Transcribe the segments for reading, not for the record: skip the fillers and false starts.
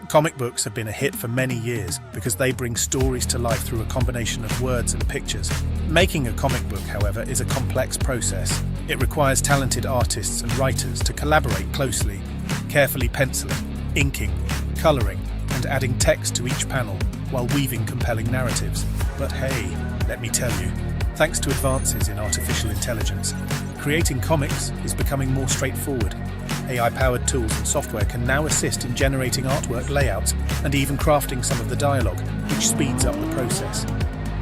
Comic books have been a hit for many years because they bring stories to life through a combination of words and pictures. Making a comic book, however, is a complex process. It requires talented artists and writers to collaborate closely, carefully penciling, inking, coloring, and adding text to each panel while weaving compelling narratives. But hey, let me tell you, thanks to advances in artificial intelligence, creating comics is becoming more straightforward. AI-powered tools and software can now assist in generating artwork layouts and even crafting some of the dialogue, which speeds up the process.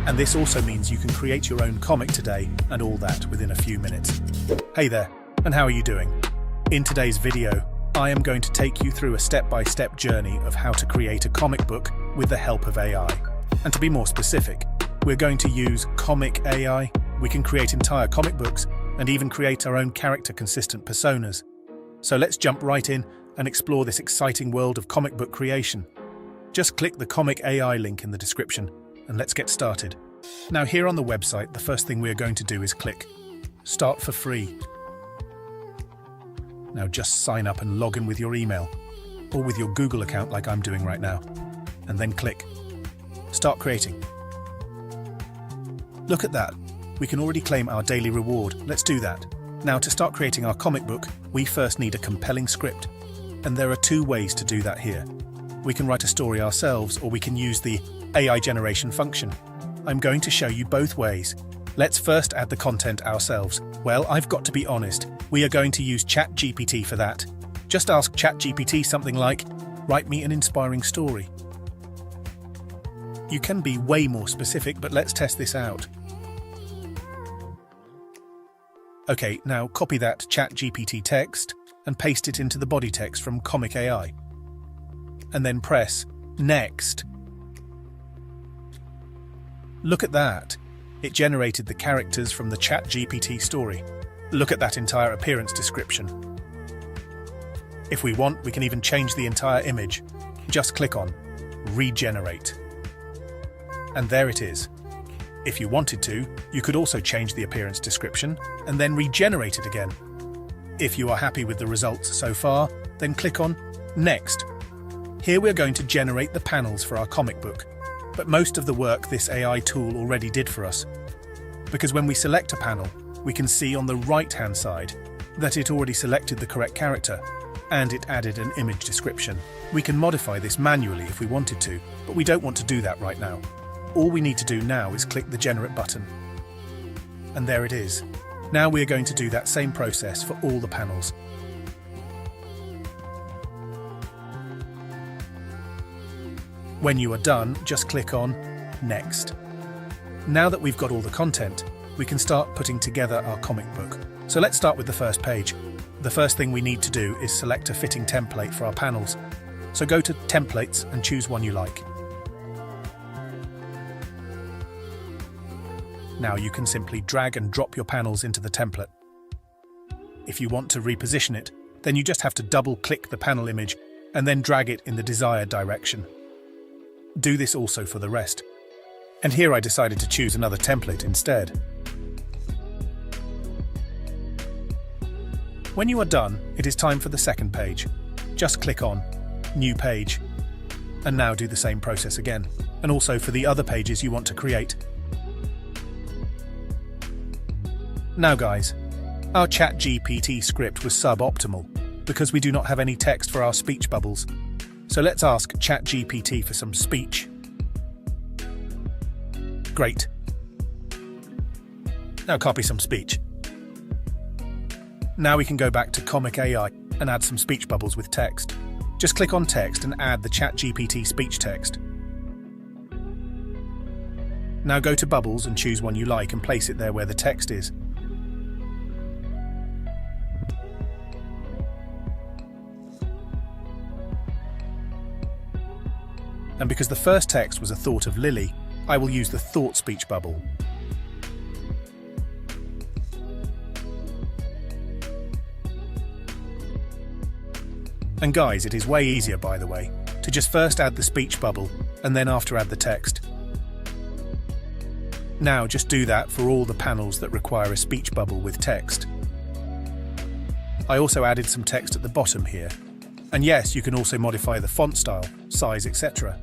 And this also means you can create your own comic today, and all that within a few minutes. Hey there, and how are you doing? In today's video, I am going to take you through a step-by-step journey of how to create a comic book with the help of AI. And to be more specific, we're going to use Comic AI. We can create entire comic books and even create our own character-consistent personas. So let's jump right in and explore this exciting world of comic book creation. Just click the Comic AI link in the description and let's get started. Now here on the website, the first thing we're going to do is click Start for free. Now just sign up and log in with your email or with your Google account like I'm doing right now, and then click Start creating. Look at that, we can already claim our daily reward. Let's do that. Now to start creating our comic book, we first need a compelling script. And there are two ways to do that here. We can write a story ourselves, or we can use the AI generation function. I'm going to show you both ways. Let's first add the content ourselves. Well, I've got to be honest, we are going to use ChatGPT for that. Just ask ChatGPT something like, write me an inspiring story. You can be way more specific, but let's test this out. Okay, now copy that ChatGPT text and paste it into the body text from Comic AI. And then press Next. Look at that. It generated the characters from the ChatGPT story. Look at that entire appearance description. If we want, we can even change the entire image. Just click on Regenerate. And there it is. If you wanted to, you could also change the appearance description and then regenerate it again. If you are happy with the results so far, then click on Next. Here we're going to generate the panels for our comic book, but most of the work this AI tool already did for us. Because when we select a panel, we can see on the right-hand side that it already selected the correct character, and it added an image description. We can modify this manually if we wanted to, but we don't want to do that right now. All we need to do now is click the Generate button. And there it is. Now we are going to do that same process for all the panels. When you are done, just click on Next. Now that we've got all the content, we can start putting together our comic book. So let's start with the first page. The first thing we need to do is select a fitting template for our panels. So go to Templates and choose one you like. Now you can simply drag and drop your panels into the template. If you want to reposition it, then you just have to double-click the panel image and then drag it in the desired direction. Do this also for the rest. And here I decided to choose another template instead. When you are done, it is time for the second page. Just click on New Page. And now do the same process again, and also for the other pages you want to create. Now guys, our ChatGPT script was suboptimal because we do not have any text for our speech bubbles. So let's ask ChatGPT for some speech. Great. Now copy some speech. Now we can go back to Comic AI and add some speech bubbles with text. Just click on Text and add the ChatGPT speech text. Now go to Bubbles and choose one you like and place it there where the text is. And because the first text was a thought of Lily, I will use the thought speech bubble. And guys, it is way easier, by the way, to just first add the speech bubble and then after add the text. Now just do that for all the panels that require a speech bubble with text. I also added some text at the bottom here. And yes, you can also modify the font style, size, etc.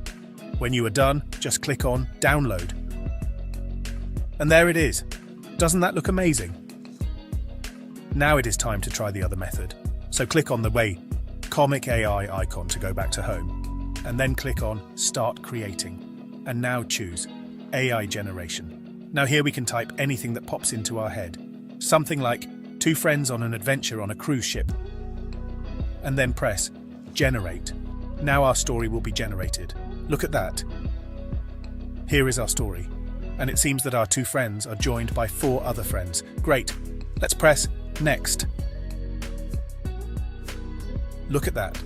When you are done, just click on Download. And there it is. Doesn't that look amazing? Now it is time to try the other method. So click on the Way Comic AI icon to go back to home, and then click on Start Creating. And now choose AI Generation. Now here we can type anything that pops into our head. Something like 2 friends on an adventure on a cruise ship. And then press Generate. Now our story will be generated. Look at that. Here is our story. And it seems that our 2 friends are joined by 4 other friends. Great. Let's press Next. Look at that.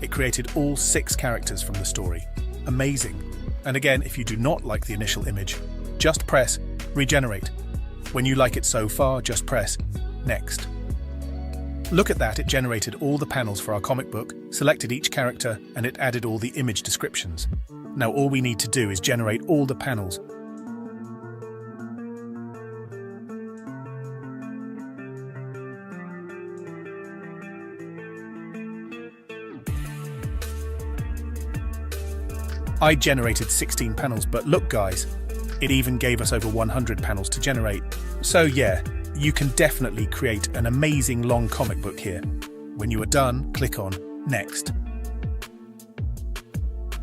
It created all 6 characters from the story. Amazing. And again, if you do not like the initial image, just press Regenerate. When you like it so far, just press Next. Look at that, it generated all the panels for our comic book, selected each character, and it added all the image descriptions. Now all we need to do is generate all the panels. I generated 16 panels, but look guys, it even gave us over 100 panels to generate. So yeah, you can definitely create an amazing long comic book here. When you are done, click on Next.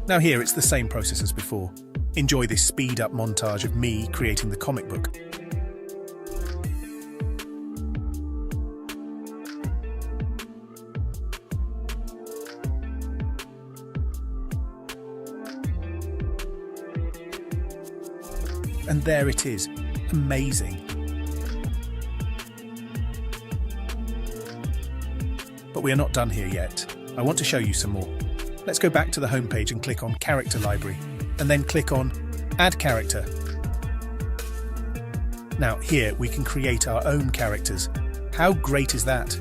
Now here it's the same process as before. Enjoy this speed-up montage of me creating the comic book. And there it is. Amazing. But we are not done here yet. I want to show you some more. Let's go back to the homepage and click on Character Library, and then click on Add Character. Now here we can create our own characters. How great is that?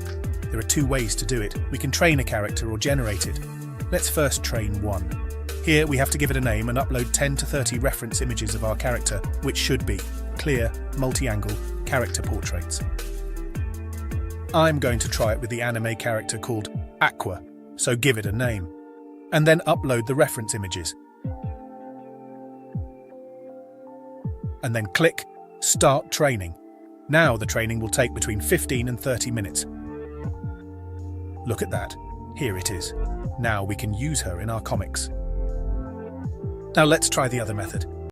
There are 2 ways to do it. We can train a character or generate it. Let's first train one. Here we have to give it a name and upload 10 to 30 reference images of our character, which should be clear, multi-angle character portraits. I'm going to try it with the anime character called Aqua, so give it a name. And then upload the reference images. And then click Start Training. Now the training will take between 15 and 30 minutes. Look at that. Here it is. Now we can use her in our comics. Now let's try the other method.